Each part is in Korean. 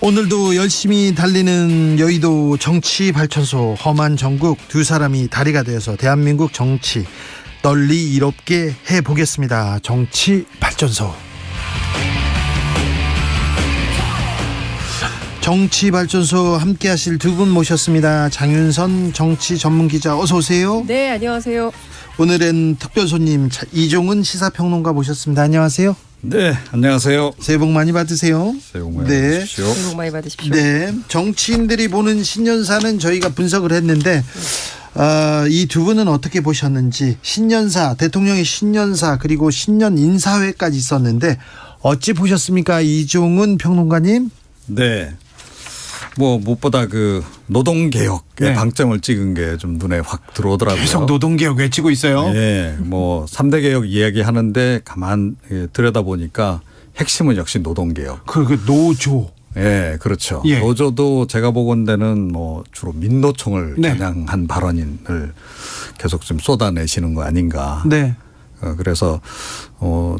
오늘도 열심히 달리는 여의도 정치발전소 험한 정국 두 사람이 다리가 되어서 대한민국 정치 널리 이롭게 해보겠습니다. 정치발전소. 정치발전소 함께 하실 두 분 모셨습니다. 장윤선 정치 전문기자 어서 오세요. 네, 안녕하세요. 오늘은 특별 손님 이종은 시사평론가 모셨습니다. 안녕하세요. 네, 안녕하세요. 새해 복 많이 받으세요. 새해 복 많이 받으십시오. 새해 복 많이 받으십시오. 네, 정치인들이 보는 신년사는 저희가 분석을 했는데 이 두 분은 어떻게 보셨는지, 신년사, 대통령의 신년사 그리고 신년 인사회까지 있었는데 어찌 보셨습니까, 이종은 평론가님? 네, 뭐 무엇보다 그 노동개혁에 방점을 찍은 게 좀 눈에 확 들어오더라고요. 계속 노동개혁 외치고 있어요. 네, 뭐 3대 개혁 이야기하는데 가만 들여다보니까 핵심은 역시 노동개혁. 그 노조. 예, 그렇죠. 예. 노조도 제가 보건대는 뭐 주로 민노총을 네. 겨냥한 발언을 계속 좀 쏟아내시는 거 아닌가. 네. 그래서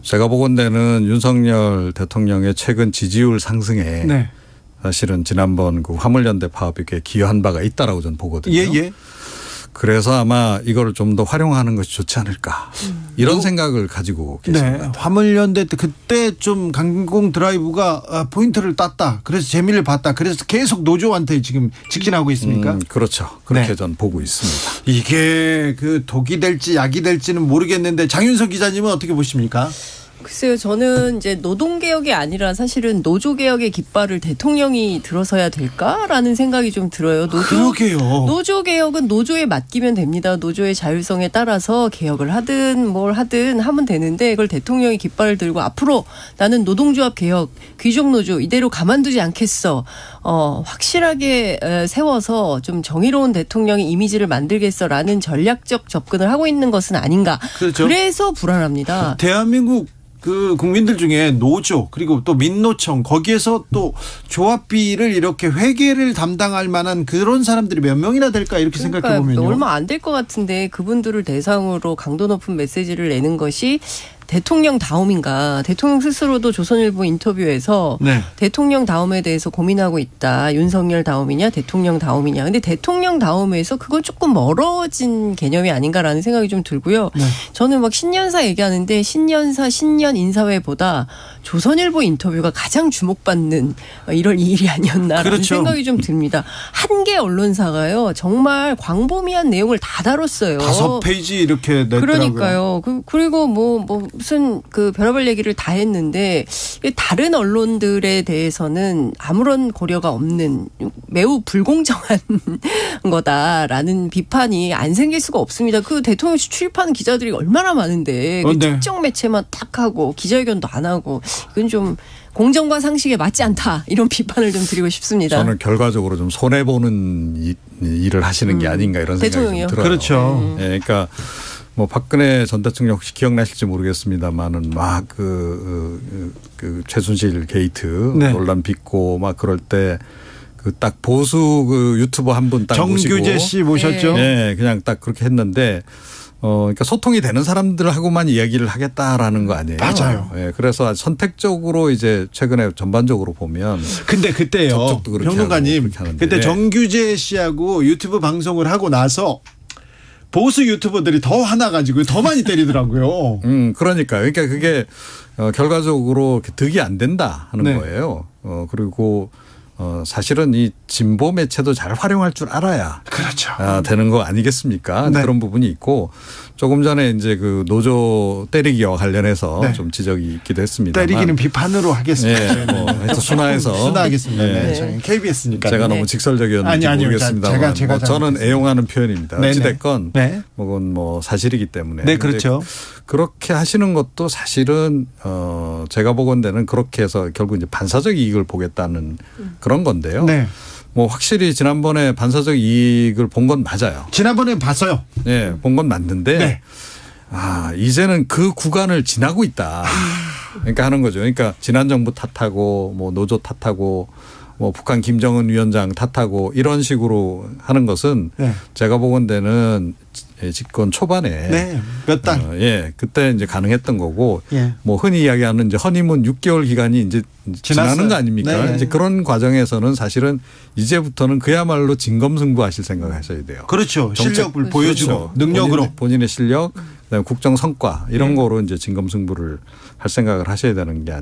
제가 보건대는 윤석열 대통령의 최근 지지율 상승에 네. 사실은 지난번 그 화물연대 파업에 기여한 바가 있다라고 저는 보거든요. 예. 그래서 아마 이걸 좀 더 활용하는 것이 좋지 않을까 이런 생각을 가지고 계십니다. 네. 화물연대 때 그때 좀 강공 드라이브가 포인트를 땄다. 그래서 재미를 봤다. 그래서 계속 노조한테 지금 직진하고 있습니까? 그렇죠. 그렇게 네. 전 보고 있습니다. 이게 그 독이 될지 약이 될지는 모르겠는데 장윤석 기자님은 어떻게 보십니까? 글쎄요, 저는 이제 노동개혁이 아니라 사실은 노조개혁의 깃발을 대통령이 들어서야 될까라는 생각이 좀 들어요. 그러게요. 노조개혁은 노조에 맡기면 됩니다. 노조의 자율성에 따라서 개혁을 하든 뭘 하든 하면 되는데, 그걸 대통령이 깃발을 들고 앞으로 나는 노동조합 개혁, 귀족노조 이대로 가만두지 않겠어. 확실하게 세워서 좀 정의로운 대통령의 이미지를 만들겠어라는 전략적 접근을 하고 있는 것은 아닌가. 그렇죠. 그래서 불안합니다. 대한민국 그 국민들 중에 노조 그리고 또 민노총 거기에서 또 조합비를 이렇게 회계를 담당할 만한 그런 사람들이 몇 명이나 될까 이렇게 생각해 보면요. 얼마 안 될 것 같은데 그분들을 대상으로 강도 높은 메시지를 내는 것이 대통령다움인가. 대통령 스스로도 조선일보 인터뷰에서 네. 대통령다움에 대해서 고민하고 있다. 윤석열다움이냐 대통령다움이냐. 근데 대통령다움에서 그건 조금 멀어진 개념이 아닌가라는 생각이 좀 들고요. 네. 저는 막 신년사 얘기하는데 신년사 신년 인사회보다 조선일보 인터뷰가 가장 주목받는 1월 2일이 아니었나라는 그렇죠. 생각이 좀 듭니다. 한 개 언론사가요. 정말 광범위한 내용을 다 다뤘어요. 5페이지 이렇게 냈더라고요. 그러니까요. 그리고 뭐 무슨 그 별의별 얘기를 다 했는데 다른 언론들에 대해서는 아무런 고려가 없는 매우 불공정한 거다라는 비판이 안 생길 수가 없습니다. 그 대통령실 출입하는 기자들이 얼마나 많은데 그 네. 특정 매체만 딱 하고 기자회견도 안 하고 이건 좀 공정과 상식에 맞지 않다 이런 비판을 좀 드리고 싶습니다. 저는 결과적으로 좀 손해 보는 일을 하시는 게 아닌가 이런 생각이 대통령이요? 좀 들어요. 그렇죠. 예, 그러니까 뭐 박근혜 전 대통령 혹시 기억나실지 모르겠습니다만은 막 그 최순실 게이트 네. 논란 빚고 막 그럴 때 그 딱 보수 그 유튜버 한 분 딱 모시고 정규재 씨 모셨죠. 예, 그냥 딱 그렇게 했는데 그러니까 소통이 되는 사람들하고만 이야기를 하겠다라는 거 아니에요. 맞아요. 예, 그래서 선택적으로 이제 최근에 전반적으로 보면 근데 그때요. 접촉도 그렇게 평론가님. 하고 그렇게 하는데. 그때 네. 정규재 씨하고 유튜브 방송을 하고 나서 보수 유튜버들이 더 화나가지고 더 많이 때리더라고요. 그러니까요. 그러니까 그게 결과적으로 득이 안 된다 하는 네. 거예요. 그리고 사실은 이 진보 매체도 잘 활용할 줄 알아야 그렇죠. 되는 거 아니겠습니까? 네. 그런 부분이 있고 조금 전에 이제 그 노조 때리기와 관련해서 네. 좀 지적이 있기도 했습니다. 때리기는 비판으로 하겠습니다. 예, 뭐 하여튼 순화해서 순화하겠습니다. 예. 네. 저희 KBS니까. 제가 네. 너무 직설적이었는지 아니요. 모르겠습니다만 제가 뭐 저는 잘못했습니다. 애용하는 표현입니다. 네네. 어찌됐건 네. 그건 뭐 사실이기 때문에. 네, 근데 그렇죠. 그렇게 하시는 것도 사실은 제가 보건대는 그렇게 해서 결국 이제 반사적 이익을 보겠다는 그런 건데요. 네. 뭐 확실히 지난번에 반사적 이익을 본 건 맞아요. 지난번에 봤어요. 네, 본 건 맞는데 네. 이제는 그 구간을 지나고 있다. 그러니까 하는 거죠. 그러니까 지난 정부 탓하고 뭐 노조 탓하고 뭐 북한 김정은 위원장 탓하고 이런 식으로 하는 것은 네. 제가 보건대는 집권 초반에 네. 몇 달. 그때 이제 가능했던 거고 예. 뭐 흔히 이야기하는 이제 허니문 6개월 기간이 이제 지나는 거 아닙니까? 네. 이제 그런 과정에서는 사실은 이제부터는 그야말로 진검승부하실 생각을 하셔야 돼요. 그렇죠. 정책, 실력을 보여주고 그렇죠. 능력으로. 본인의 실력, 그다음에 국정 성과 이런 거로 이제 진검승부를 할 생각을 하셔야 되는 게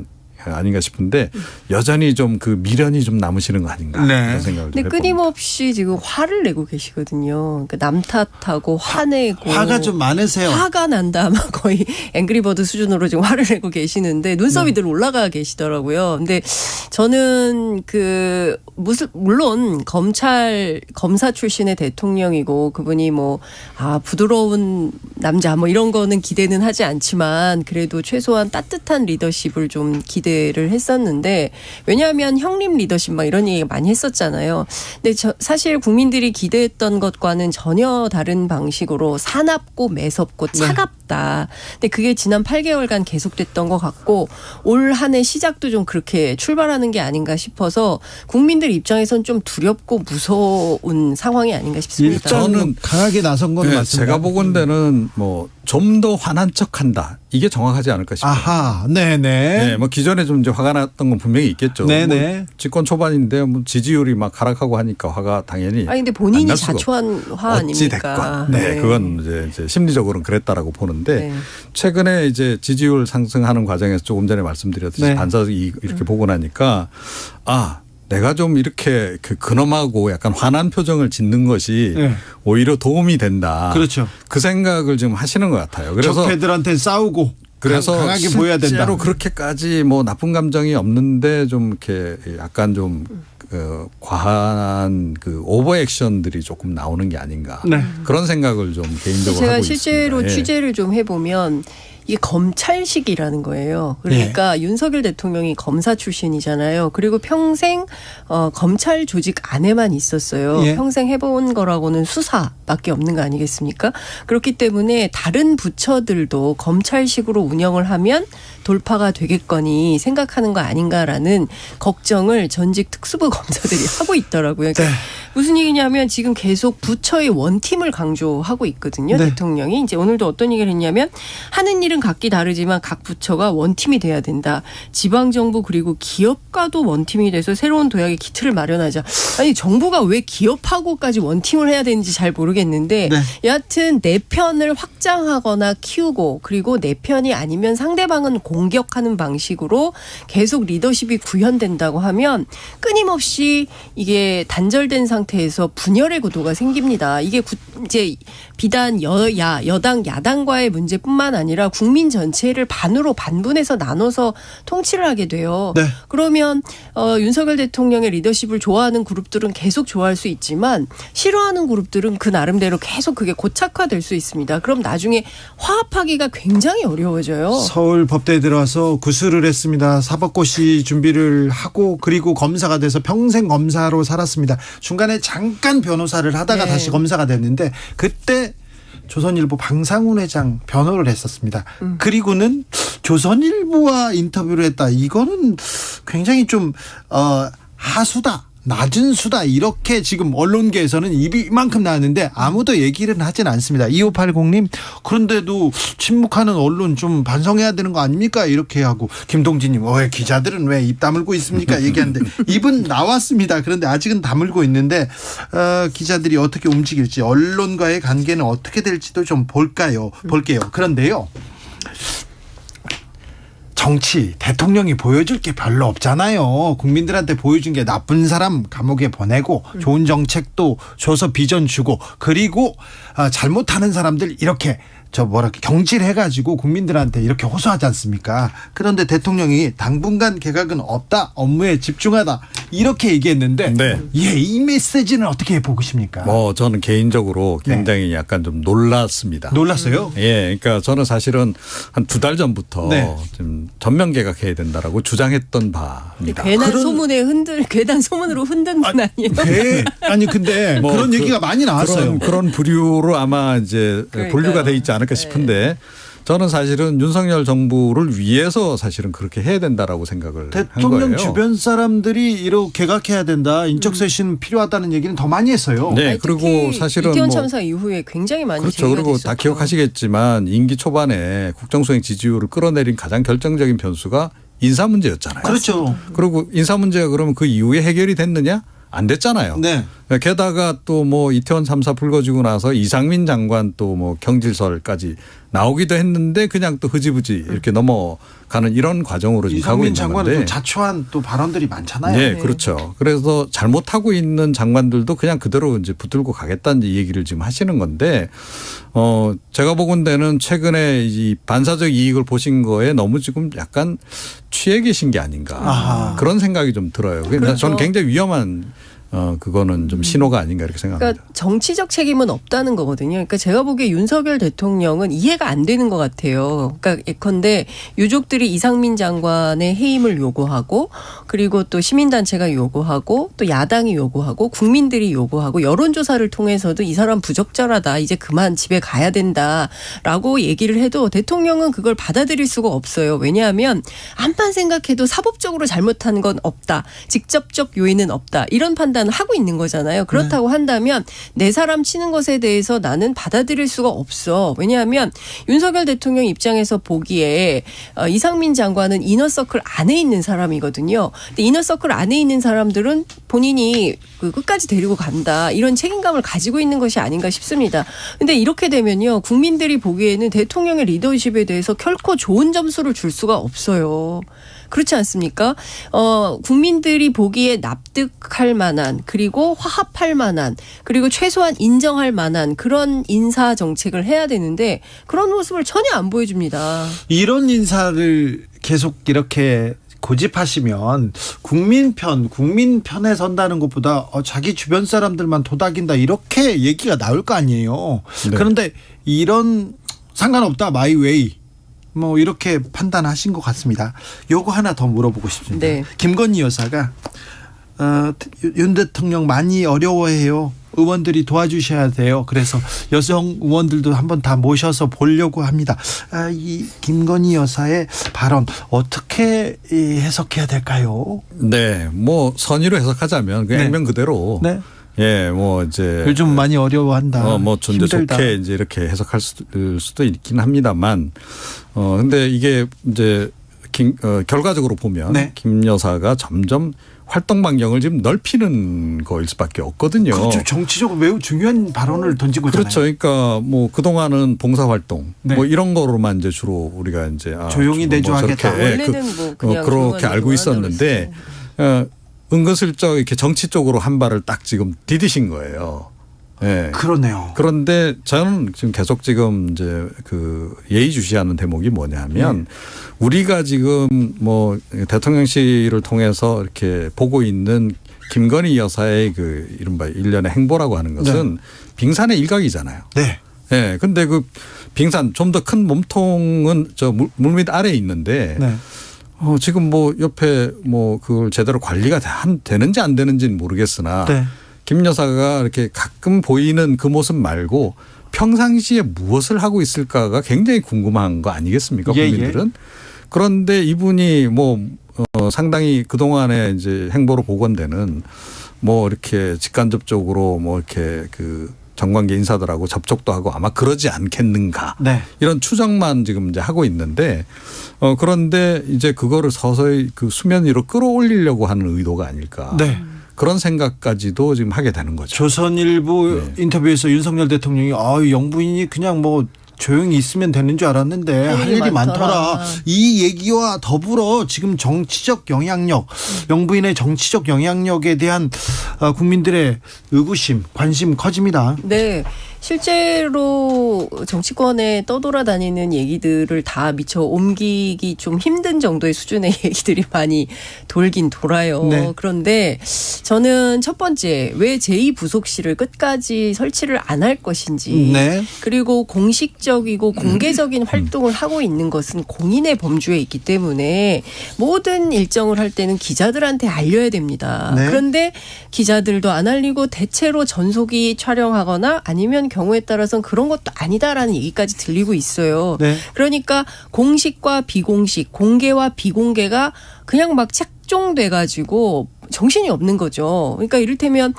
아닌가 싶은데 여전히 좀 그 미련이 좀 남으시는 거 아닌가 네. 그런 생각을 근데 좀 끊임없이 지금 화를 내고 계시거든요. 그러니까 남 탓하고 화내고 화가 좀 많으세요. 화가 난다 아마 거의 앵그리버드 수준으로 지금 화를 내고 계시는데 눈썹이 늘 올라가 계시더라고요. 근데 저는 물론 검사 출신의 대통령이고 그분이 부드러운 남자 이런 거는 기대는 하지 않지만 그래도 최소한 따뜻한 리더십을 좀 기대를 했었는데 왜냐하면 형님 리더십 이런 얘기 많이 했었잖아요. 근데 사실 국민들이 기대했던 것과는 전혀 다른 방식으로 사납고 매섭고 차갑다. 근데 그게 지난 8개월간 계속됐던 것 같고 올 한 해 시작도 좀 그렇게 출발하는 게 아닌가 싶어서 국민들 입장에선 좀 두렵고 무서운 상황이 아닌가 싶습니다. 저는 강하게 나선 건 맞습니다. 제가 보건대는 좀 더 화난 척한다. 이게 정확하지 않을까 싶어요. 아하, 네네. 기존에 좀 이제 화가 났던 건 분명히 있겠죠. 네네. 집권 초반인데 지지율이 막 하락하고 하니까 화가 당연히. 근데 본인이 자초한 화 아닙니까? 네, 그건 이제 심리적으로는 그랬다라고 보는데 네. 최근에 이제 지지율 상승하는 과정에서 조금 전에 말씀드렸듯이 반사적이 이렇게 보고 나니까 내가 좀 이렇게 근엄하고 약간 화난 표정을 짓는 것이 오히려 도움이 된다. 그렇죠. 그 생각을 지금 하시는 것 같아요. 그래서 적폐들한테 싸우고 그래서 강하게 보여야 된다. 실제로 그렇게까지 나쁜 감정이 없는데 좀 이렇게 약간 좀 과한 오버 액션들이 조금 나오는 게 아닌가. 네. 그런 생각을 좀 개인적으로 제가 하고 실제로 있습니다. 취재를 좀 해보면 이게 검찰식이라는 거예요. 그러니까 윤석열 대통령이 검사 출신이잖아요. 그리고 평생 검찰 조직 안에만 있었어요. 평생 해본 거라고는 수사밖에 없는 거 아니겠습니까? 그렇기 때문에 다른 부처들도 검찰식으로 운영을 하면 돌파가 되겠거니 생각하는 거 아닌가라는 걱정을 전직 특수부 검사들이 하고 있더라고요. 그러니까 무슨 얘기냐면 지금 계속 부처의 원팀을 강조하고 있거든요. 대통령이. 이제 오늘도 어떤 얘기를 했냐면 하는 일은 각기 다르지만 각 부처가 원팀이 돼야 된다. 지방정부 그리고 기업과도 원팀이 돼서 새로운 도약의 기틀을 마련하자. 아니 정부가 왜 기업하고까지 원팀을 해야 되는지 잘 모르겠는데 여하튼 내 편을 확장하거나 키우고 그리고 내 편이 아니면 상대방은 공격하는 방식으로 계속 리더십이 구현된다고 하면 끊임없이 이게 단절된 상태에서 분열의 구도가 생깁니다. 이게 이제 비단 여당, 야당과의 문제뿐만 아니라 국민 전체를 반으로 반분해서 나눠서 통치를 하게 돼요. 그러면 윤석열 대통령의 리더십을 좋아하는 그룹들은 계속 좋아할 수 있지만 싫어하는 그룹들은 그 나름대로 계속 그게 고착화될 수 있습니다. 그럼 나중에 화합하기가 굉장히 어려워져요. 서울 법대에 들어와서 구술을 했습니다. 사법고시 준비를 하고 그리고 검사가 돼서 평생 검사로 살았습니다. 중간에 잠깐 변호사를 하다가 다시 검사가 됐는데 그때 조선일보 방상훈 회장 변호를 했었습니다. 그리고는 조선일보와 인터뷰를 했다. 이거는 굉장히 좀 하수다. 낮은 수다 이렇게 지금 언론계에서는 입이 이만큼 나왔는데 아무도 얘기를 하진 않습니다. 2580님 그런데도 침묵하는 언론 좀 반성해야 되는 거 아닙니까? 이렇게 하고 김동진님 왜 기자들은 왜 입 다물고 있습니까? 얘기하는데 입은 나왔습니다. 그런데 아직은 다물고 있는데 기자들이 어떻게 움직일지 언론과의 관계는 어떻게 될지도 좀 볼게요. 그런데요. 정치 대통령이 보여줄 게 별로 없잖아요. 국민들한테 보여준 게 나쁜 사람 감옥에 보내고 좋은 정책도 줘서 비전 주고 그리고 잘못하는 사람들 이렇게 경질해가지고 국민들한테 이렇게 호소하지 않습니까? 그런데 대통령이 당분간 개각은 없다. 업무에 집중하다. 이렇게 얘기했는데 이 메시지는 어떻게 보고 계십니까? 저는 개인적으로 굉장히 약간 좀 놀랐습니다. 놀랐어요? 그러니까 저는 사실은 한 2달 전부터 좀 전면 개각해야 된다라고 주장했던 바입니다. 괜한 소문으로 흔든 건 아니에요? 아니 근데 그런 얘기가 많이 나왔어요. 그런 부류로 아마 이제 분류가 돼 있지 않을까 싶은데 저는 사실은 윤석열 정부를 위해서 사실은 그렇게 해야 된다라고 생각을 한 대통령 거예요. 주변 사람들이 이렇게 개각해야 된다. 인적 쇄신은 필요하다는 얘기는 더 많이 했어요. 네, 아니, 그리고 사실은 이태원 뭐 참사 이후에 굉장히 많이 그렇죠. 제기가 그리고 됐었죠. 다 기억하시겠지만 임기 초반에 국정수행 지지율을 끌어내린 가장 결정적인 변수가 인사 문제였잖아요. 그렇죠. 그리고 인사 문제가 그러면 그 이후에 해결이 됐느냐? 안 됐잖아요. 네. 게다가 또 뭐 이태원 참사 불거지고 나서 이상민 장관 또 뭐 경질설까지 나오기도 했는데 그냥 또 흐지부지 이렇게 넘어가는 이런 과정으로 지금 가고 이상민 있는 장관은 건데. 또 자초한 또 발언들이 많잖아요. 네, 그렇죠. 그래서 잘못하고 있는 장관들도 그냥 그대로 이제 붙들고 가겠다는 얘기를 지금 하시는 건데, 제가 보건대는 최근에 이 반사적 이익을 보신 거에 너무 지금 약간 취해 계신 게 아닌가. 아하. 그런 생각이 좀 들어요. 그렇죠. 저는 굉장히 위험한 그거는 좀 신호가 아닌가 이렇게 생각합니다. 그러니까 정치적 책임은 없다는 거거든요. 그러니까 제가 보기에 윤석열 대통령은 이해가 안 되는 것 같아요. 그러니까 예컨대 유족들이 이상민 장관의 해임을 요구하고 그리고 또 시민단체가 요구하고 또 야당이 요구하고 국민들이 요구하고 여론조사를 통해서도 이 사람 부적절하다. 이제 그만 집에 가야 된다라고 얘기를 해도 대통령은 그걸 받아들일 수가 없어요. 왜냐하면 암만 생각해도 사법적으로 잘못한 건 없다. 직접적 요인은 없다. 이런 판단을 하고 있는 거잖아요. 그렇다고 한다면 내 사람 치는 것에 대해서 나는 받아들일 수가 없어. 왜냐하면 윤석열 대통령 입장에서 보기에 이상민 장관은 이너서클 안에 있는 사람이거든요. 근데 이너서클 안에 있는 사람들은 본인이 끝까지 데리고 간다. 이런 책임감을 가지고 있는 것이 아닌가 싶습니다. 근데 이렇게 되면요. 국민들이 보기에는 대통령의 리더십에 대해서 결코 좋은 점수를 줄 수가 없어요. 그렇지 않습니까? 국민들이 보기에 납득할 만한 그리고 화합할 만한 그리고 최소한 인정할 만한 그런 인사 정책을 해야 되는데 그런 모습을 전혀 안 보여줍니다. 이런 인사를 계속 이렇게 고집하시면 국민 편에 선다는 것보다 자기 주변 사람들만 도닥인다 이렇게 얘기가 나올 거 아니에요. 네. 그런데 이런 상관없다 마이 웨이 뭐 이렇게 판단하신 것 같습니다. 요거 하나 더 물어보고 싶습니다. 네. 김건희 여사가 윤 대통령 많이 어려워해요. 의원들이 도와주셔야 돼요. 그래서 여성 의원들도 한번 다 모셔서 보려고 합니다. 이 김건희 여사의 발언 어떻게 해석해야 될까요? 네, 뭐 선의로 해석하자면 그 액면 그대로. 네. 예, 뭐 이제 요즘 많이 어려워한다. 뭐 존재 힘들다. 좋게 이제 이렇게 해석할 수도 있긴 합니다만, 근데 이게 이제 결과적으로 보면 네. 김 여사가 점점 활동 반경을 지금 넓히는 거일 수밖에 없거든요. 그렇죠. 정치적으로 매우 중요한 발언을 던지고 있잖아요. 그렇죠. 그러니까 뭐 그동안은 봉사활동 네. 뭐 이런 거로만 이제 주로 우리가 이제 조용히 내조하겠다. 원래는 뭐 그냥 그렇게 알고 있었는데 은근슬쩍 이렇게 정치 쪽으로 한 발을 딱 지금 디디신 거예요. 예. 그러네요. 그런데 저는 지금 계속 지금 이제 그 예의주시하는 대목이 뭐냐면 우리가 지금 뭐 대통령실을 통해서 이렇게 보고 있는 김건희 여사의 그 이른바 일련의 행보라고 하는 것은 네. 빙산의 일각이잖아요. 네. 예. 근데 그 빙산 좀 더 큰 몸통은 저 물밑 아래에 있는데 네. 지금 뭐 옆에 뭐 그걸 제대로 관리가 되는지 안 되는지는 모르겠으나 네. 김 여사가 이렇게 가끔 보이는 그 모습 말고 평상시에 무엇을 하고 있을까가 굉장히 궁금한 거 아니겠습니까? 국민들은. 예. 그런데 이분이 뭐 상당히 그동안의 이제 행보로 보건대는 뭐 이렇게 직간접적으로 뭐 이렇게 그 정관계 인사들하고 접촉도 하고 아마 그러지 않겠는가. 네. 이런 추정만 지금 이제 하고 있는데 그런데 이제 그거를 서서히 그 수면 위로 끌어올리려고 하는 의도가 아닐까. 네. 그런 생각까지도 지금 하게 되는 거죠. 조선일보 네. 인터뷰에서 윤석열 대통령이 영부인이 그냥 뭐 조용히 있으면 되는 줄 알았는데 할 일이 많더라. 이 얘기와 더불어 지금 정치적 영향력, 영부인의 정치적 영향력에 대한 국민들의 의구심, 관심 커집니다. 네. 실제로 정치권에 떠돌아다니는 얘기들을 다 미처 옮기기 좀 힘든 정도의 수준의 얘기들이 많이 돌긴 돌아요. 네. 그런데 저는 첫 번째 왜 제2부속실을 끝까지 설치를 안 할 것인지 네. 그리고 공식적이고 공개적인 활동을 하고 있는 것은 공인의 범주에 있기 때문에 모든 일정을 할 때는 기자들한테 알려야 됩니다. 네. 그런데 기자들도 안 알리고 대체로 전속이 촬영하거나 아니면 경우에 따라서는 그런 것도 아니다라는 얘기까지 들리고 있어요. 네. 그러니까 공식과 비공식, 공개와 비공개가 그냥 막 착종돼가지고 정신이 없는 거죠. 그러니까 이를테면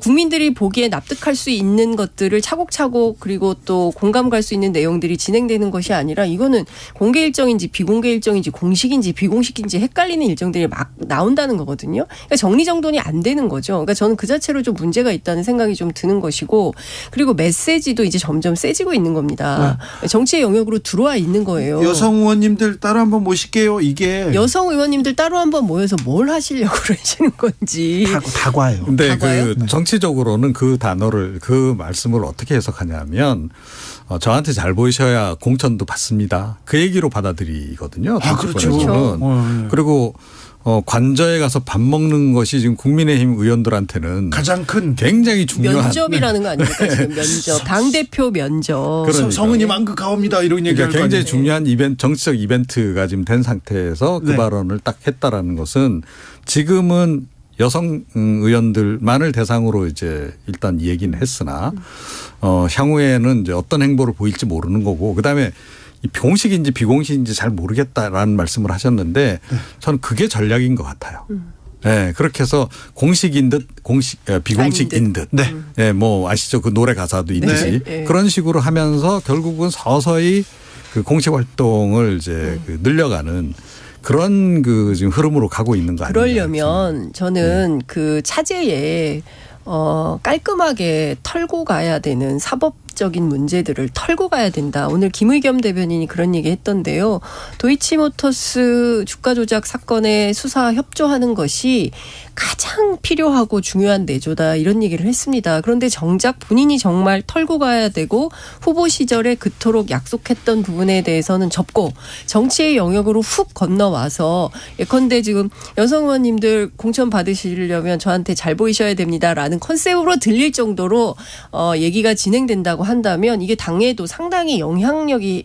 국민들이 보기에 납득할 수 있는 것들을 차곡차곡 그리고 또 공감 갈 수 있는 내용들이 진행되는 것이 아니라 이거는 공개 일정인지 비공개 일정인지 공식인지 비공식인지 헷갈리는 일정들이 막 나온다는 거거든요. 그러니까 정리정돈이 안 되는 거죠. 그러니까 저는 그 자체로 좀 문제가 있다는 생각이 좀 드는 것이고 그리고 메시지도 이제 점점 세지고 있는 겁니다. 네. 정치의 영역으로 들어와 있는 거예요. 여성 의원님들 따로 한번 모실게요. 이게 여성 의원님들 따로 한번 모여서 뭘 하시려고 그러시는 건지. 다과요. 근데 다과요? 그 정치적으로는 그 단어를 그 말씀을 어떻게 해석하냐면 저한테 잘 보이셔야 공천도 받습니다. 그 얘기로 받아들이거든요. 그렇죠. 그렇죠. 그리고 관저에 가서 밥 먹는 것이 지금 국민의힘 의원들한테는 가장 큰 굉장히 중요한 면접이라는 거 아닙니까? 지금 면접. 당대표 면접. 그러니까. 성은이 만극하옵니다. 이런 얘기를 그러니까 굉장히 중요한 정치적 이벤트가 지금 된 상태에서 그 네. 발언을 딱 했다라는 것은 지금은 여성 의원들만을 대상으로 이제 일단 얘기는 했으나 향후에는 이제 어떤 행보를 보일지 모르는 거고 그다음에 이 공식인지 비공식인지 잘 모르겠다라는 말씀을 하셨는데 저는 그게 전략인 것 같아요. 네, 그렇게 해서 공식인 듯 비공식인 듯. 네. 네, 뭐 아시죠? 그 노래 가사도 있듯이 네. 그런 식으로 하면서 결국은 서서히 그 공식 활동을 이제 그 늘려가는 그런 그 지금 흐름으로 가고 있는 거 아니에요? 그러려면 저는 그 차제에 깔끔하게 털고 가야 되는 사법적인 문제들을 털고 가야 된다. 오늘 김의겸 대변인이 그런 얘기 했던데요. 도이치모터스 주가 조작 사건에 수사 협조하는 것이 가장 필요하고 중요한 내조다 이런 얘기를 했습니다. 그런데 정작 본인이 정말 털고 가야 되고 후보 시절에 그토록 약속했던 부분에 대해서는 접고 정치의 영역으로 훅 건너와서 예컨대 지금 여성 의원님들 공천 받으시려면 저한테 잘 보이셔야 됩니다라는 컨셉으로 들릴 정도로 얘기가 진행된다고 한다면 이게 당에도 상당히 영향력이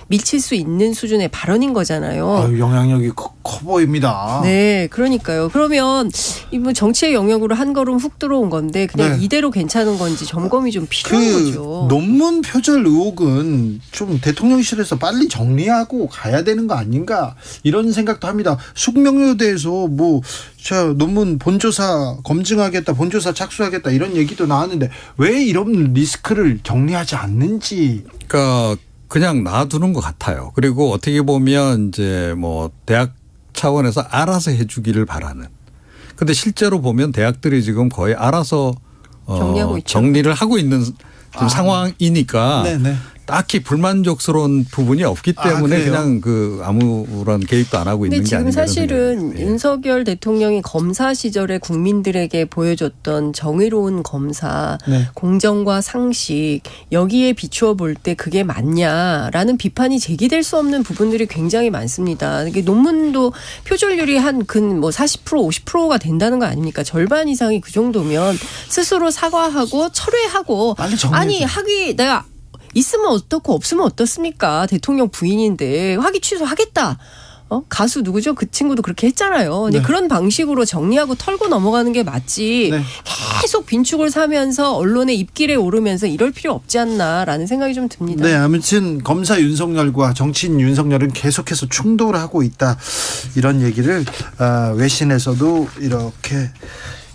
미칠 수 있는 수준의 발언인 거잖아요. 영향력이 커 보입니다. 네, 그러니까요. 그러면 뭐 정치의 영역으로 한 걸음 훅 들어온 건데 그냥 네. 이대로 괜찮은 건지 점검이 좀 필요한 거죠. 논문 표절 의혹은 좀 대통령실에서 빨리 정리하고 가야 되는 거 아닌가 이런 생각도 합니다. 숙명여대에서 논문 본조사 검증하겠다, 본조사 착수하겠다 이런 얘기도 나왔는데 왜 이런 리스크를 정리하지 않는지. 그러니까 그냥 놔두는 것 같아요. 그리고 어떻게 보면 이제 뭐 대학 차원에서 알아서 해주기를 바라는. 근데 실제로 보면 대학들이 지금 거의 알아서 정리하고 있죠. 정리를 하고 있는 상황이니까 네네. 딱히 불만족스러운 부분이 없기 때문에 그냥 아무런 개입도 안 하고 있는 게 아닌가. 근데 지금 사실은 윤석열 대통령이 검사 시절에 국민들에게 보여줬던 정의로운 검사, 네. 공정과 상식 여기에 비추어 볼 때 그게 맞냐라는 비판이 제기될 수 없는 부분들이 굉장히 많습니다. 이게 논문도 표절률이 한 근 40% 50%가 된다는 거 아닙니까? 절반 이상이 그 정도면 스스로 사과하고 철회하고 빨리 정리해줘. 내가 있으면 어떻고 없으면 어떻습니까? 대통령 부인인데 학위 취소하겠다. 가수 누구죠? 그 친구도 그렇게 했잖아요. 근데 네. 그런 방식으로 정리하고 털고 넘어가는 게 맞지. 네. 계속 빈축을 사면서 언론의 입길에 오르면서 이럴 필요 없지 않나라는 생각이 좀 듭니다. 네, 아무튼 검사 윤석열과 정치인 윤석열은 계속해서 충돌하고 있다. 이런 얘기를 외신에서도 이렇게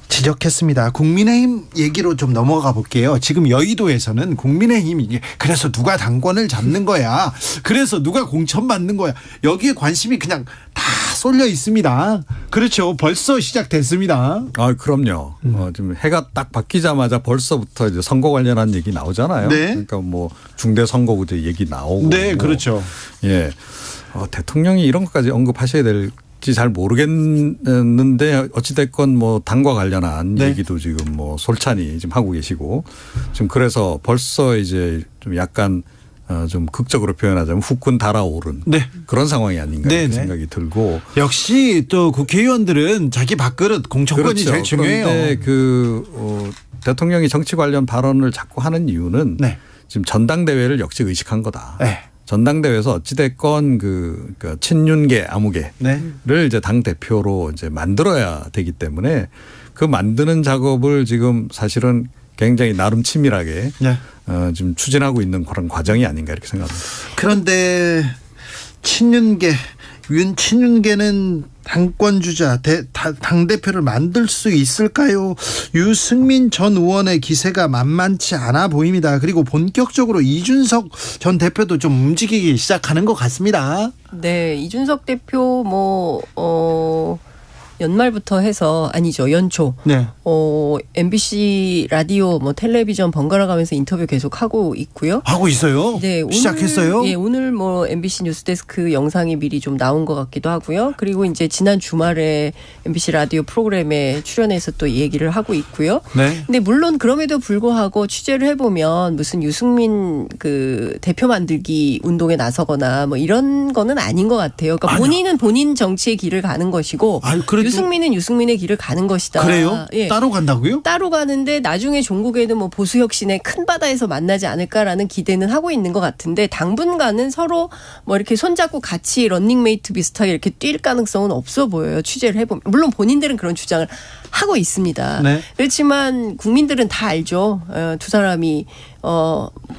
지적했습니다. 국민의힘 얘기로 좀 넘어가 볼게요. 지금 여의도에서는 국민의힘이 그래서 누가 당권을 잡는 거야. 그래서 누가 공천 받는 거야. 여기에 관심이 그냥 다 쏠려 있습니다. 그렇죠. 벌써 시작됐습니다. 그럼요. 지금 해가 딱 바뀌자마자 벌써부터 이제 선거 관련한 얘기 나오잖아요. 네. 그러니까 중대 선거구제 얘기 나오고. 네, 그렇죠. 예. 대통령이 이런 것까지 언급하셔야 될지 잘 모르겠는데 어찌됐건 당과 관련한 네. 얘기도 지금 솔찬히 지금 하고 계시고 지금 그래서 벌써 이제 좀 약간 좀 극적으로 표현하자면 후끈 달아오른 네. 그런 상황이 아닌가 네, 이렇게 네. 생각이 들고 역시 또 국회의원들은 자기 밥그릇 공천권이 그렇죠. 제일 중요해요. 그런데 대통령이 정치 관련 발언을 자꾸 하는 이유는 네. 지금 전당대회를 역시 의식한 거다. 네. 전당대회에서 어찌됐건 그 친윤계 아무개를 네. 이제 당 대표로 이제 만들어야 되기 때문에 그 만드는 작업을 지금 사실은 굉장히 나름 치밀하게 네. 지금 추진하고 있는 그런 과정이 아닌가 이렇게 생각합니다. 그런데 친윤계는 당권 주자 당대표를 만들 수 있을까요? 유승민 전 의원의 기세가 만만치 않아 보입니다. 그리고 본격적으로 이준석 전 대표도 좀 움직이기 시작하는 것 같습니다. 네, 이준석 대표 연말부터 해서 아니죠, 연초. 네. MBC 라디오 텔레비전 번갈아 가면서 인터뷰 계속 하고 있고요. 하고 있어요? 네, 시작했어요? 오늘 MBC 뉴스데스크 영상이 미리 좀 나온 것 같기도 하고요. 그리고 이제 지난 주말에 MBC 라디오 프로그램에 출연해서 또 얘기를 하고 있고요. 네. 근데 물론 그럼에도 불구하고 취재를 해보면 무슨 유승민 그 대표 만들기 운동에 나서거나 이런 거는 아닌 것 같아요. 그러니까 본인은 본인 정치의 길을 가는 것이고 유승민은 유승민의 길을 가는 것이다. 그래요? 예. 따로 간다고요? 따로 가는데 나중에 종국에는 보수혁신의 큰 바다에서 만나지 않을까라는 기대는 하고 있는 것 같은데 당분간은 서로 이렇게 손잡고 같이 런닝메이트 비슷하게 이렇게 뛸 가능성은 없어 보여요. 취재를 해보면. 물론 본인들은 그런 주장을 하고 있습니다. 네. 그렇지만 국민들은 다 알죠. 두 사람이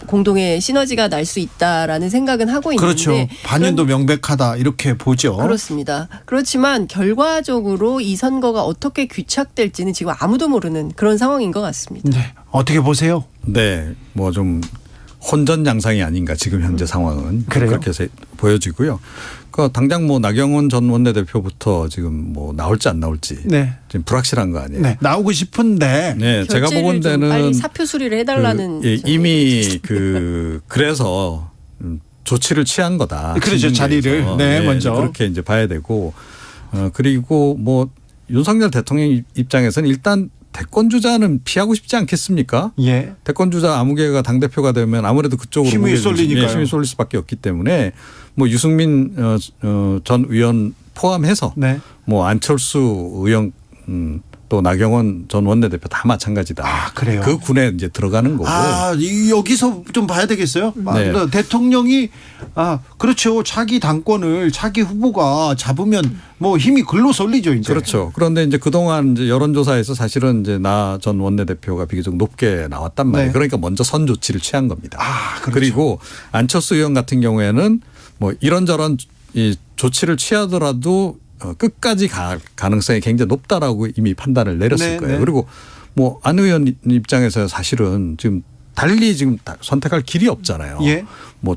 공동의 시너지가 날 수 있다라는 생각은 하고 있는데. 그렇죠. 반윤도 명백하다 이렇게 보죠. 그렇습니다. 그렇지만 결과적으로 이 선거가 어떻게 귀착될지는 지금 아무도 모르는 그런 상황인 것 같습니다. 네. 어떻게 보세요? 네, 좀 혼전양상이 아닌가 지금 현재 상황은 그래요? 그렇게 보여지고요. 당장 나경원 전 원내대표부터 지금 나올지 안 나올지 네. 지금 불확실한 거 아니에요. 네. 나오고 싶은데. 네, 제가 보건대는 빨리 사표 수리를 해달라는 이미 그래서 조치를 취한 거다. 그렇죠. 자리를 먼저 그렇게 이제 봐야 되고 그리고 윤석열 대통령 입장에서는 일단 대권 주자는 피하고 싶지 않겠습니까? 예. 대권 주자 아무개가 당 대표가 되면 아무래도 그쪽으로 힘이 쏠리니까요. 힘이 쏠릴 수밖에 없기 때문에 유승민 전 의원 포함해서 네. 안철수 의원 또 나경원 전 원내대표 다 마찬가지다. 아, 그래요? 그 군에 이제 들어가는 거고. 여기서 좀 봐야 되겠어요? 네. 대통령이 그렇죠. 차기 당권을 차기 후보가 잡으면 힘이 글로 쏠리죠, 이제. 그렇죠. 그런데 이제 그동안 이제 여론조사에서 사실은 이제 나 전 원내대표가 비교적 높게 나왔단 말이에요. 네. 그러니까 먼저 선 조치를 취한 겁니다. 그렇죠. 그리고 안철수 의원 같은 경우에는 이런저런 이 조치를 취하더라도 끝까지 갈 가능성이 굉장히 높다라고 이미 판단을 내렸을 거예요. 그리고 안 의원 입장에서 사실은 지금 달리 지금 선택할 길이 없잖아요. 예.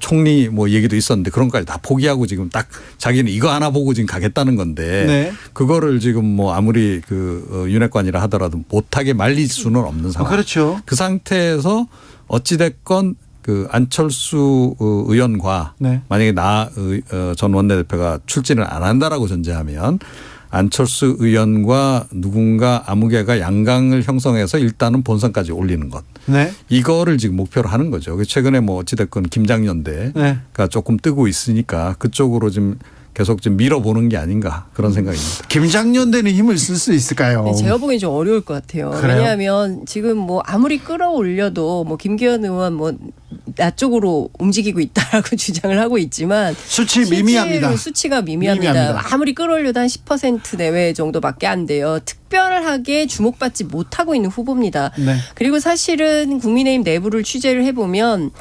총리 얘기도 있었는데 그런 것까지 다 포기하고 지금 딱 자기는 이거 하나 보고 지금 가겠다는 건데 네. 그거를 지금 아무리 윤핵관이라 하더라도 못하게 말릴 수는 없는 상황. 그렇죠. 그 상태에서 어찌됐건 안철수 의원과 네. 만약에 나 전 원내대표가 출진을 안 한다라고 전제하면 안철수 의원과 누군가 아무개가 양강을 형성해서 일단은 본선까지 올리는 것. 네. 이거를 지금 목표로 하는 거죠. 최근에 어찌됐건 김장연대가 조금 뜨고 있으니까 그쪽으로 지금 계속 좀 밀어보는 게 아닌가 그런 생각입니다. 김장연대는 힘을 쓸 수 있을까요? 네, 제가 보기엔 좀 어려울 것 같아요. 그래요? 왜냐하면 지금 아무리 끌어올려도 김기현 의원 나 쪽으로 움직이고 있다라고 주장을 하고 있지만 수치 미미합니다. 수치가 미미합니다. 아무리 끌어올려도 한 10% 내외 정도밖에 안 돼요. 특별하게 주목받지 못하고 있는 후보입니다. 네. 그리고 사실은 국민의힘 내부를 취재를 해보면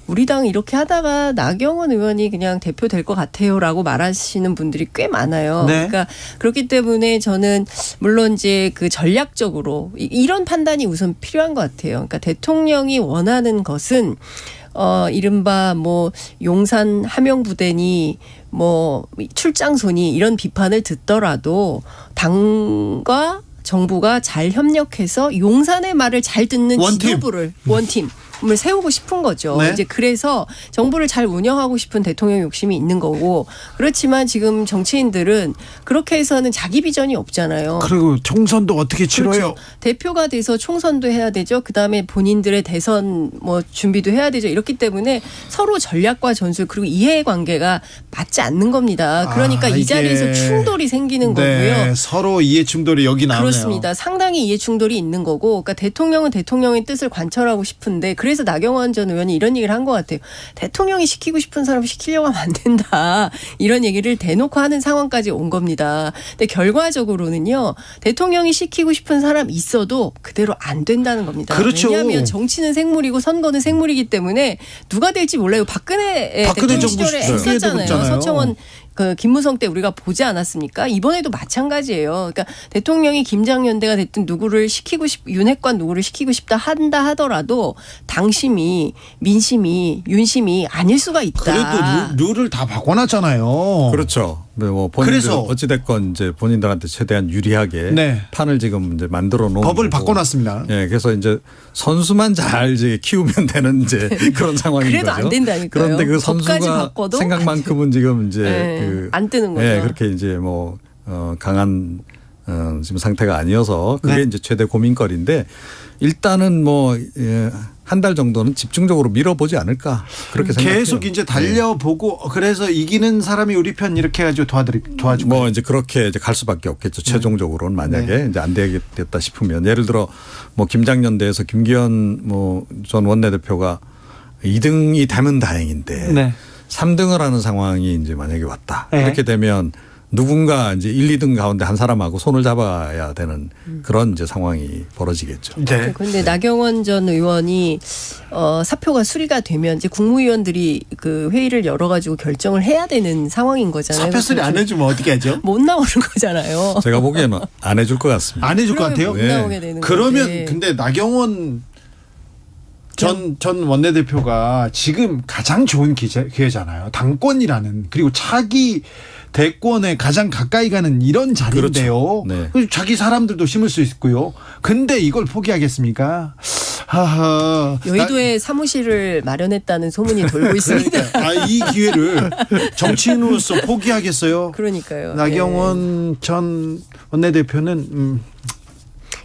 우리 당 이렇게 하다가 나경원 의원이 그냥 대표 될 것 같아요라고 말하시는 분들이 꽤 많아요. 네. 그러니까 그렇기 때문에 저는 물론 이제 전략적으로 이런 판단이 우선 필요한 것 같아요. 그러니까 대통령이 원하는 것은 이른바 용산 함영부대니 출장소니 이런 비판을 듣더라도 당과 정부가 잘 협력해서 용산의 말을 잘 듣는 지도부를 원팀을 세우고 싶은 거죠. 네. 이제 그래서 정부를 잘 운영하고 싶은 대통령 욕심이 있는 거고 그렇지만 지금 정치인들은 그렇게 해서는 자기 비전이 없잖아요. 그리고 총선도 어떻게 치러요? 그렇죠. 대표가 돼서 총선도 해야 되죠. 그다음에 본인들의 대선 준비도 해야 되죠. 이렇기 때문에 서로 전략과 전술 그리고 이해관계가 맞지 않는 겁니다. 그러니까 이 자리에서 충돌이 생기는 거고요. 서로 이해 충돌이 여기 나오네요. 그렇습니다. 상당히 이해 충돌이 있는 거고 그러니까 대통령은 대통령의 뜻을 관철하고 싶은데 그래서 나경원 전 의원이 이런 얘기를 한 것 같아요. 대통령이 시키고 싶은 사람 시키려고 하면 안 된다. 이런 얘기를 대놓고 하는 상황까지 온 겁니다. 근데 결과적으로는요. 대통령이 시키고 싶은 사람 있어도 그대로 안 된다는 겁니다. 그렇죠. 왜냐하면 정치는 생물이고 선거는 생물이기 때문에 누가 될지 몰라요. 박근혜 대통령 시절에 했었잖아요. 서청원 김무성 때 우리가 보지 않았습니까? 이번에도 마찬가지예요. 그러니까 대통령이 김장연대가 됐든 누구를 윤핵관 누구를 시키고 싶다 한다 하더라도 당심이 민심이 윤심이 아닐 수가 있다. 그래도 룰을 다 바꿔놨잖아요. 그렇죠. 뭐 본인들 어찌됐건 이제 본인들한테 최대한 유리하게 판을 지금 이제 만들어 놓은 법을 바꿔놨습니다. 예, 그래서 이제 선수만 잘 이제 키우면 되는 이제 그런 상황인 그래도 거죠. 안 된다니까요. 그런데 그 선수가 생각만큼은 지금 이제 안 뜨는 거죠. 예, 그렇게 이제 뭐 강한 지금 상태가 아니어서 그게 이제 최대 고민거리인데 일단은 뭐 한 달 정도는 집중적으로 밀어보지 않을까 그렇게 생각해요. 계속 이제 달려보고 그래서 이기는 사람이 우리 편 이렇게 해가지고 도와주고. 뭐 이제 그렇게 이제 갈 수밖에 없겠죠. 최종적으로는 만약에 이제 안 되겠다 싶으면 예를 들어 뭐 김장연대에서 김기현 뭐 전 원내대표가 2등이 되면 다행인데 3등을 하는 상황이 이제 만약에 왔다. 이렇게 되면 누군가 이제 1, 2등 가운데 한 사람하고 손을 잡아야 되는 그런 이제 상황이 벌어지겠죠. 네. 그런데 나경원 전 의원이 사표가 수리가 되면 이제 국무위원들이 그 회의를 열어가지고 결정을 해야 되는 상황인 거잖아요. 사표 수리 안 해주면 어떻게 하죠? 못 나오는 거잖아요. 제가 보기에는 안 해줄 것 같습니다. 안 해줄 것 같아요? 못 나오게 되는 그러면 건데. 근데 나경원 전 원내대표가 지금 가장 좋은 기회잖아요. 당권이라는 그리고 차기 대권에 가장 가까이 가는 이런 자리인데요. 그렇죠. 자기 사람들도 심을 수 있고요. 근데 이걸 포기하겠습니까? 하하. 여의도에 사무실을 마련했다는 소문이 돌고 있습니다. 이 기회를 정치인으로서 포기하겠어요? 그러니까요. 나경원 전 원내대표는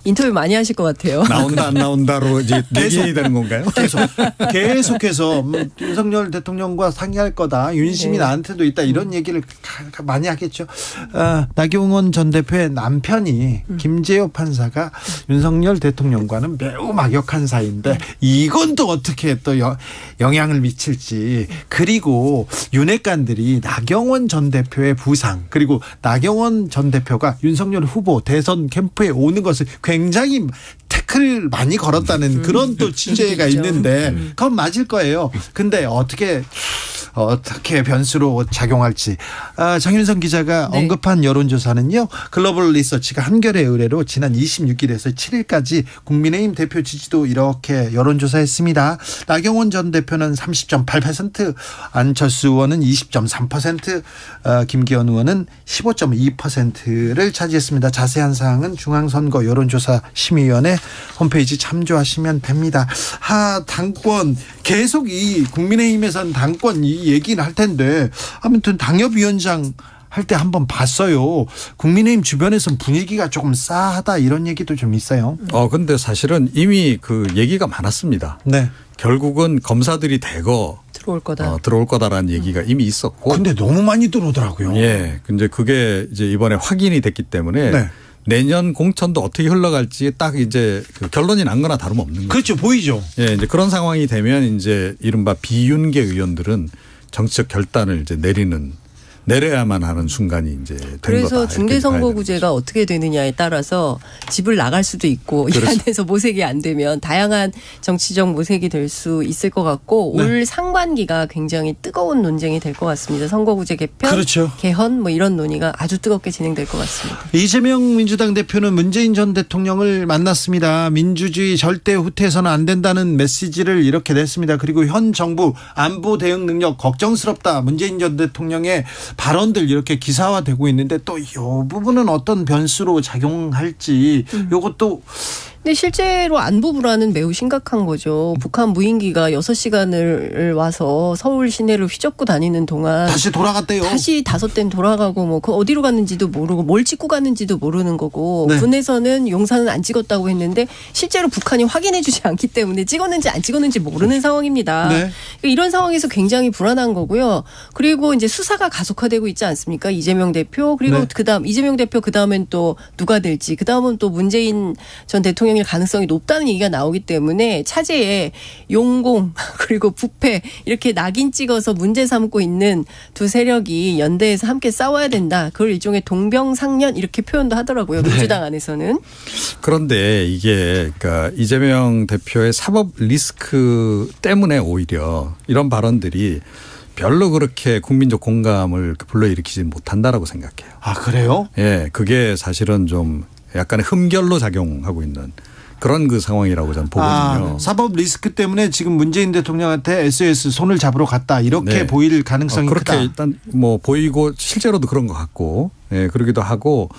인터뷰 많이 하실 것 같아요. 나온다 안 나온다로 이제 내기해야 되는 건가요? 계속해서 윤석열 대통령과 상의할 거다. 윤심이 나한테도 있다. 이런 얘기를 많이 하겠죠. 나경원 전 대표의 남편이 김재호 판사가 윤석열 대통령과는 매우 막역한 사이인데 이건 또 어떻게 또 영향을 미칠지. 그리고 윤핵관들이 나경원 전 대표의 부상 그리고 나경원 전 대표가 윤석열 후보 대선 캠프에 오는 것을 굉장히 태클을 많이 걸었다는 그런 또 취재가 있는데 그건 맞을 거예요. 근데 어떻게 변수로 작용할지. 장윤성 기자가 언급한 여론조사는요. 글로벌 리서치가 한겨레 의뢰로 지난 26일에서 7일까지 국민의힘 대표 지지도 이렇게 여론조사했습니다. 나경원 전 대표는 30.8%, 안철수 의원은 20.3%, 김기현 의원은 15.2%를 차지했습니다. 자세한 사항은 중앙선거 여론조사 심의위원회 홈페이지 참조하시면 됩니다. 당권 계속 이 국민의힘에서는 당권 이 얘기는 할 텐데 아무튼 당협위원장 할 때 한번 봤어요. 국민의힘 주변에서는 분위기가 조금 싸하다 이런 얘기도 좀 있어요. 근데 사실은 이미 그 얘기가 많았습니다. 결국은 검사들이 대거 들어올 거다라는 얘기가 이미 있었고. 근데 너무 많이 들어오더라고요. 예. 근데 그게 이제 이번에 확인이 됐기 때문에 내년 공천도 어떻게 흘러갈지 딱 이제 그 결론이 난 거나 다름없는 거죠. 그렇죠. 보이죠. 예. 이제 그런 상황이 되면 이제 이른바 비윤계 의원들은 정치적 결단을 이제 내려야만 하는 순간이 이제 된 거다. 그래서 중대선거구제가 어떻게 되느냐에 따라서 집을 나갈 수도 있고 이 안에서 모색이 안 되면 다양한 정치적 모색이 될 수 있을 것 같고 올 상반기가 굉장히 뜨거운 논쟁이 될 것 같습니다. 선거구제 개편, 개헌 뭐 이런 논의가 아주 뜨겁게 진행될 것 같습니다. 이재명 민주당 대표는 문재인 전 대통령을 만났습니다. 민주주의 절대 후퇴해서는 안 된다는 메시지를 이렇게 냈습니다. 그리고 현 정부 안보 대응 능력 걱정스럽다. 문재인 전 대통령의 발언들 이렇게 기사화되고 있는데 또 이 부분은 어떤 변수로 작용할지 이것도. 근데 실제로 안보 불안은 매우 심각한 거죠. 북한 무인기가 6시간을 와서 서울 시내를 휘젓고 다니는 동안 다시 돌아갔대요. 다시 5대는 돌아가고 뭐 그 어디로 갔는지도 모르고 뭘 찍고 갔는지도 모르는 거고 군에서는 용산은 안 찍었다고 했는데 실제로 북한이 확인해 주지 않기 때문에 찍었는지 안 찍었는지 모르는 상황입니다. 이런 상황에서 굉장히 불안한 거고요. 그리고 이제 수사가 가속화되고 있지 않습니까? 이재명 대표 그리고 그다음 이재명 대표 그다음엔 또 누가 될지 그다음은 또 문재인 전 대통령 대통령일 가능성이 높다는 얘기가 나오기 때문에 차제에 용공 그리고 부패 이렇게 낙인 찍어서 문제 삼고 있는 두 세력이 연대해서 함께 싸워야 된다. 그걸 일종의 동병상련 이렇게 표현도 하더라고요. 민주당 안에서는. 그런데 이게 그러니까 이재명 대표의 사법 리스크 때문에 오히려 이런 발언들이 별로 그렇게 국민적 공감을 불러일으키지 못한다라고 생각해요. 아, 그래요? 예, 그게 사실은 좀 약간의 흠결로 작용하고 있는 그런 그 상황이라고 저는 보거든요. 사법 리스크 때문에 지금 문재인 대통령한테 SOS 손을 잡으러 갔다 이렇게 네. 보일 가능성이 그렇게 크다. 일단 뭐 보이고 실제로도 그런 것 같고, 예, 그러기도 하고,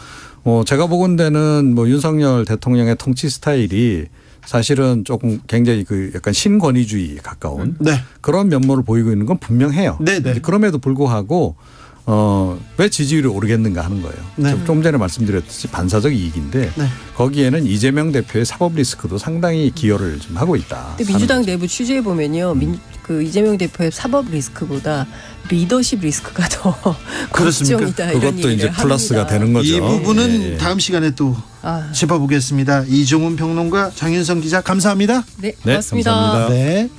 제가 보건대는 뭐 윤석열 대통령의 통치 스타일이 사실은 조금 굉장히 그 약간 신권위주의에 가까운 네. 그런 면모를 보이고 있는 건 분명해요. 네네. 그럼에도 불구하고 왜 지지율이 오르겠는가 하는 거예요. 네. 좀 전에 말씀드렸듯이 반사적 이익인데 네. 거기에는 이재명 대표의 사법 리스크도 상당히 기여를 좀 하고 있다. 근데 민주당 내부 취재해 보면요, 그 이재명 대표의 사법 리스크보다 리더십 리스크가 더 그렇습니까? 걱정이다. 이런 그것도 이제 얘기를 플러스가 합니다. 되는 거죠. 이 부분은 예, 예. 다음 시간에 또 아. 짚어보겠습니다. 이종훈 평론가, 장윤성 기자 감사합니다. 네, 네, 고맙습니다. 감사합니다. 네.